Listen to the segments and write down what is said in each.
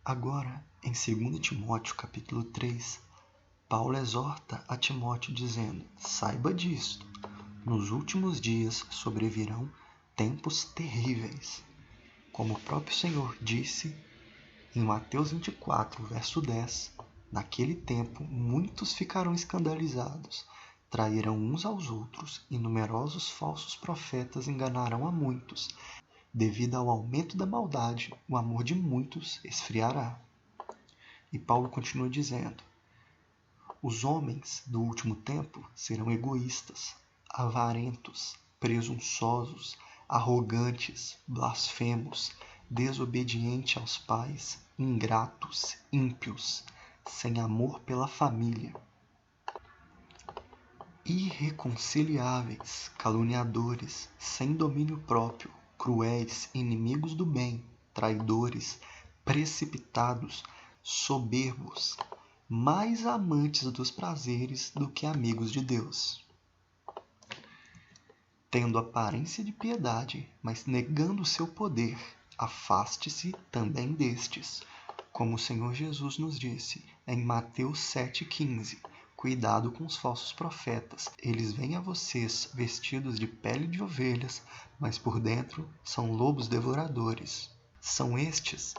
Agora, em 2 Timóteo capítulo 3, Paulo exorta a Timóteo dizendo: saiba disto, nos últimos dias sobrevirão tempos terríveis. Como o próprio Senhor disse em Mateus 24, verso 10, naquele tempo muitos ficarão escandalizados, trairão uns aos outros, e numerosos falsos profetas enganarão a muitos. Devido ao aumento da maldade, o amor de muitos esfriará. E Paulo continua dizendo: os homens do último tempo serão egoístas, avarentos, presunçosos, arrogantes, blasfemos, desobedientes aos pais, ingratos, ímpios, sem amor pela família, irreconciliáveis, caluniadores, sem domínio próprio, cruéis, inimigos do bem, traidores, precipitados, soberbos, mais amantes dos prazeres do que amigos de Deus, tendo aparência de piedade, mas negando o seu poder. Afaste-se também destes, como o Senhor Jesus nos disse em Mateus 7,15. Cuidado com os falsos profetas. Eles vêm a vocês vestidos de pele de ovelhas, mas por dentro são lobos devoradores. São estes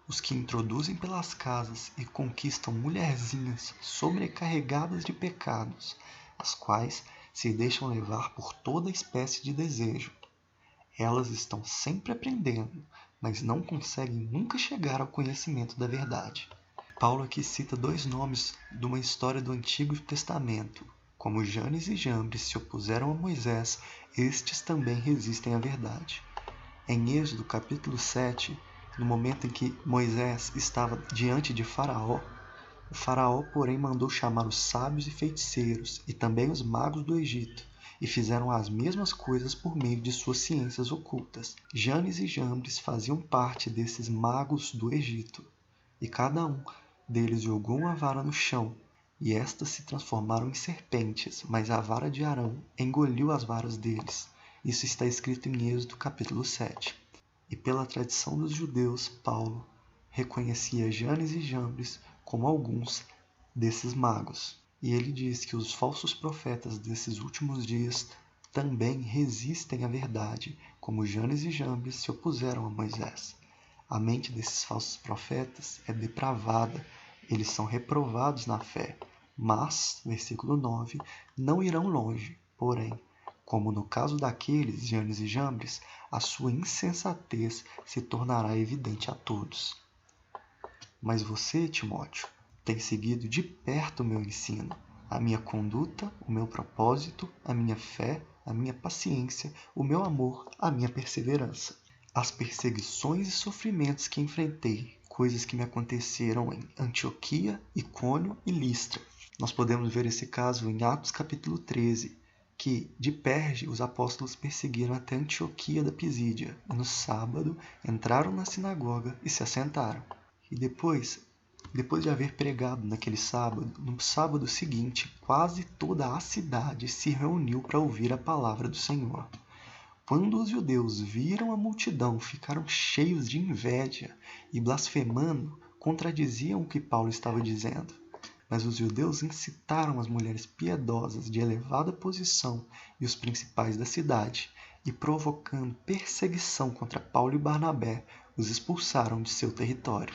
os que introduzem pelas casas e conquistam mulherzinhas sobrecarregadas de pecados, as quais se deixam levar por toda espécie de desejo. Elas estão sempre aprendendo, mas não conseguem nunca chegar ao conhecimento da verdade. Paulo aqui cita dois nomes de uma história do Antigo Testamento. Como Janes e Jambres se opuseram a Moisés, estes também resistem à verdade. Em Êxodo capítulo 7, no momento em que Moisés estava diante de Faraó, o Faraó, porém, mandou chamar os sábios e feiticeiros e também os magos do Egito, e fizeram as mesmas coisas por meio de suas ciências ocultas. Janes e Jambres faziam parte desses magos do Egito, e cada um deles jogou uma vara no chão, e estas se transformaram em serpentes, mas a vara de Arão engoliu as varas deles. Isso está escrito em Êxodo capítulo 7. E pela tradição dos judeus, Paulo reconhecia Janes e Jambres como alguns desses magos. E ele diz que os falsos profetas desses últimos dias também resistem à verdade, como Janes e Jambres se opuseram a Moisés. A mente desses falsos profetas é depravada, eles são reprovados na fé, mas, versículo 9, não irão longe, porém, como no caso daqueles, Janes e Jambres, a sua insensatez se tornará evidente a todos. Mas você, Timóteo, tem seguido de perto o meu ensino, a minha conduta, o meu propósito, a minha fé, a minha paciência, o meu amor, a minha perseverança. As perseguições e sofrimentos que enfrentei, coisas que me aconteceram em Antioquia, Icônio e Listra. Nós podemos ver esse caso em Atos capítulo 13, que de Perge os apóstolos perseguiram até Antioquia da Pisídia, e no sábado entraram na sinagoga e se assentaram. E depois de haver pregado naquele sábado, no sábado seguinte, quase toda a cidade se reuniu para ouvir a palavra do Senhor. Quando os judeus viram a multidão, ficaram cheios de inveja e, blasfemando, contradiziam o que Paulo estava dizendo. Mas os judeus incitaram as mulheres piedosas de elevada posição e os principais da cidade, e provocando perseguição contra Paulo e Barnabé, os expulsaram de seu território.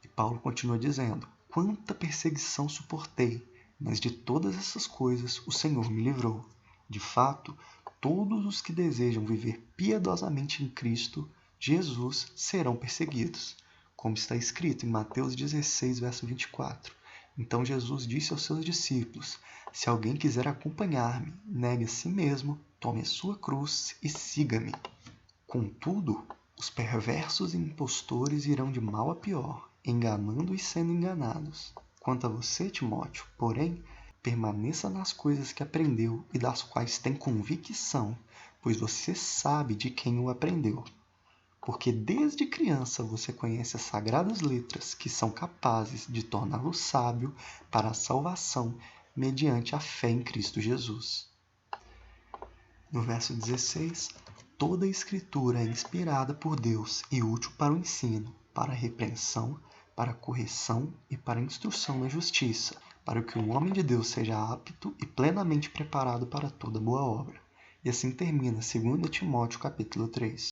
E Paulo continua dizendo: quanta perseguição suportei, mas de todas essas coisas o Senhor me livrou. De fato, todos os que desejam viver piedosamente em Cristo Jesus serão perseguidos, como está escrito em Mateus 16, verso 24. Então Jesus disse aos seus discípulos: se alguém quiser acompanhar-me, negue a si mesmo, tome a sua cruz e siga-me. Contudo, os perversos e impostores irão de mal a pior, enganando e sendo enganados. Quanto a você, Timóteo, porém, permaneça nas coisas que aprendeu e das quais tem convicção, pois você sabe de quem o aprendeu. Porque desde criança você conhece as sagradas letras que são capazes de torná-lo sábio para a salvação mediante a fé em Cristo Jesus. No verso 16, toda a Escritura é inspirada por Deus e útil para o ensino, para a repreensão, para a correção e para a instrução na justiça, para que o homem de Deus seja apto e plenamente preparado para toda boa obra. E assim termina 2 Timóteo capítulo 3.